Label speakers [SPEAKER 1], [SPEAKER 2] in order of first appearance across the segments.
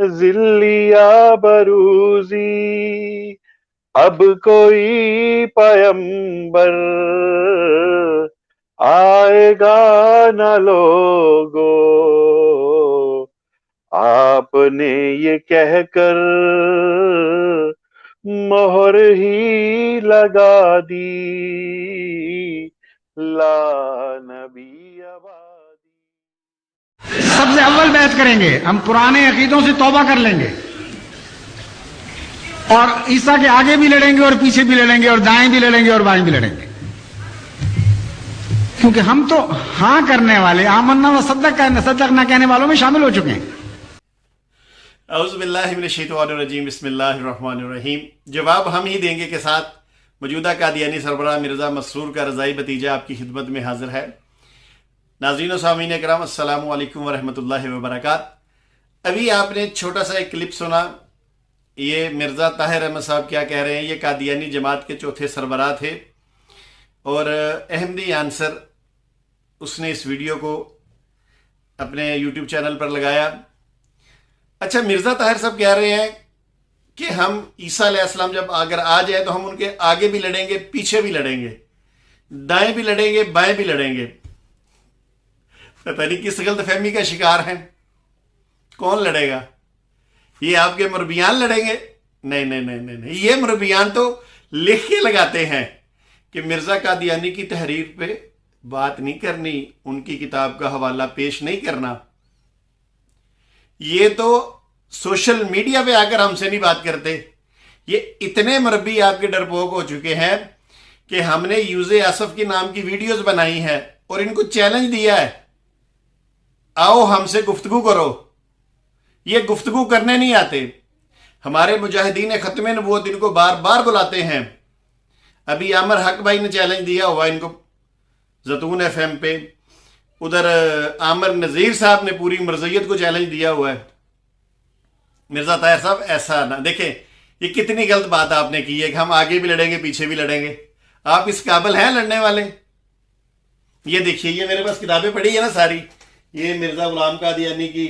[SPEAKER 1] जिल्लिया बरूजी, अब कोई पैगंबर आएगा न लोगो, आपने ये कहकर मोहर ही लगा दी, ला नबी आबादी।
[SPEAKER 2] सबसे अव्वल बैत करेंगे, हम पुराने अकीदों से तौबा कर लेंगे और ईसा के आगे भी लड़ेंगे और पीछे भी लड़ेंगे और दाएं भी लड़ेंगे और बाएं भी लड़ेंगे, क्योंकि हम तो हाँ करने वाले, आमन्ना व सद्दक ना कहने वालों में शामिल हो चुके हैं।
[SPEAKER 3] औज़ु बिल्लाहि मिनश शैतानिर रजीम, बिस्मिल्लाहिर रहमानिर रहीम। जवाब हम ही देंगे के साथ मौजूदा कादियानी सरबराह मिर्ज़ा मसरूर का रज़ाई भतीजा आपकी खिदमत में हाजिर है। नाज़रीन व सामीन इकराम, अस्सलामु अलैकुम व रहमतुल्लाहि व बरकातहू। अभी आपने छोटा सा एक क्लिप सुना, ये मिर्ज़ा ताहिर अहमद साहब क्या कह रहे हैं। ये कादियानी जमात के चौथे सरबराह थे और अहमदी आंसर उसने इस वीडियो को अपने यूट्यूब चैनल पर लगाया। अच्छा, मिर्ज़ा ताहिर साहब कह रहे हैं कि हम ईसा अलैहिस्सलाम जब अगर आ जाए तो हम उनके आगे भी लड़ेंगे, पीछे भी लड़ेंगे, दाएं भी लड़ेंगे, बाएं भी लड़ेंगे। पता नहीं किस गलतफहमी का शिकार हैं। कौन लड़ेगा? ये आपके मुरब्बियान लड़ेंगे? नहीं नहीं नहीं नहीं नहीं, ये मुरब्बियान तो लिख के लगाते हैं कि मिर्ज़ा कादियानी की तहरीर पे बात नहीं करनी, उनकी किताब का हवाला पेश नहीं करना। ये तो सोशल मीडिया पे आकर हमसे नहीं बात करते। ये इतने मुरब्बी आपके डरपोक हो चुके हैं कि हमने यूज़े आसफ के नाम की वीडियोस बनाई है और इनको चैलेंज दिया है, आओ हमसे गुफ्तगू करो। ये गुफ्तगू करने नहीं आते। हमारे मुजाहिदीन खत्मे नबूवत इनको बार बार बुलाते हैं। अभी आमर हक भाई ने चैलेंज दिया हुआ इनको ज़ैतून FM पे, उधर आमर नज़ीर साहब ने पूरी मरज़ियत को चैलेंज दिया हुआ है। मिर्ज़ा ताहिर साहब ऐसा ना देखें, ये कितनी गलत बात आपने की है कि हम आगे भी लड़ेंगे, पीछे भी लड़ेंगे। आप इस काबिल हैं लड़ने वाले? ये देखिए, ये मेरे पास किताबें पड़ी है ना सारी, ये मिर्ज़ा गुलाम कादियानी की,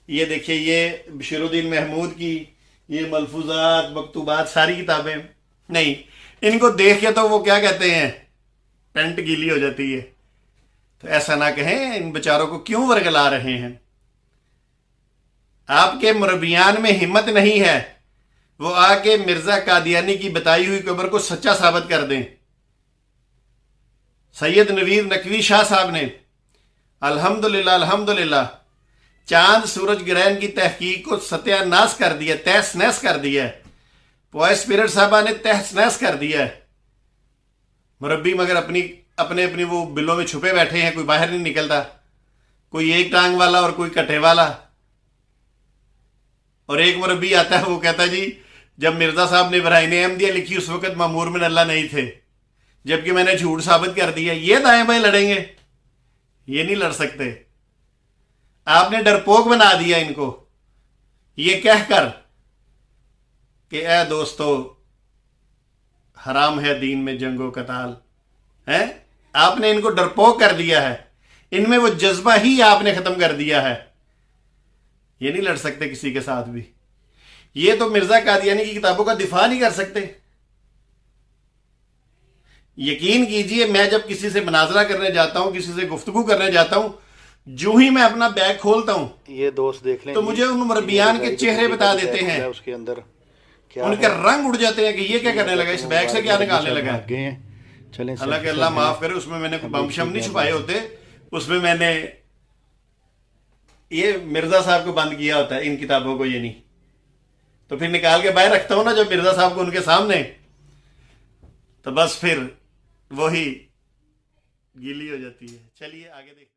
[SPEAKER 3] ये देखिए ये बशीरुद्दीन महमूद की, ये मलफूजात मकतूबात, सारी किताबें। नहीं, इनको देख के तो वो क्या कहते हैं, पेंट गीली हो जाती है। तो ऐसा ना कहें, इन बेचारों को क्यों वर्गला रहे हैं। आपके मुरब्बियान में हिम्मत नहीं है वो आके मिर्ज़ा कादियानी की बताई हुई खबर को सच्चा साबित कर दें। सैयद नवीर नकवी शाह साहब ने अल्हम्दुलिल्लाह अल्हम्दुलिल्लाह चांद सूरज ग्रहण की तहकीक को सत्यानाश कर दिया, तहस नहस कर दिया है। पॉय स्पिरिट साहबा ने तहस नहस कर दिया है। मुरब्बी मगर अपने वो बिलों में छुपे बैठे हैं, कोई बाहर नहीं निकलता, कोई एक टांग वाला और कोई कट्टे वाला। और एक मुरब्बी आता है, वो कहता है जी जब मिर्ज़ा साहब ने बराइन अहमदिया लिखी उस वक्त मामूर में अल्लाह नहीं थे, जबकि मैंने झूठ साबित कर दिया। ये दाएं बाएं लड़ेंगे? ये नहीं लड़ सकते। आपने डरपोक बना दिया इनको, ये कहकर कि ए दोस्तों हराम है दीन में जंगो कताल है। आपने इनको डरपोक कर दिया है, इनमें वो जज्बा ही आपने खत्म कर दिया है। ये नहीं लड़ सकते किसी के साथ भी। ये तो मिर्ज़ा कादियानी की किताबों का दिफा नहीं कर सकते। यकीन कीजिए, मैं जब किसी से मुनाजरा करने जाता हूं, किसी से गुफ्तगू करने जाता हूं, जो ही मैं अपना बैग खोलता हूं,
[SPEAKER 1] ये दोस्त देख लें
[SPEAKER 3] तो मुझे उन मुरब्बियान के चेहरे बता देते हैं,
[SPEAKER 1] उसके अंदर क्या
[SPEAKER 3] उनके रंग उड़ जाते हैं कि ये क्या करने लगा, इस बैग से क्या निकालने लगा। हालांकि अल्लाह माफ करे, उसमें मैंने बम शम नहीं छुपाए होते, उसमें मैंने ये मिर्ज़ा साहब को बंद किया होता है, इन किताबों को। ये नहीं तो फिर निकाल के बाहर रखता हूं ना जब मिर्ज़ा साहब को उनके सामने, तो बस फिर वही गीली हो जाती है। चलिए आगे देखते हैं।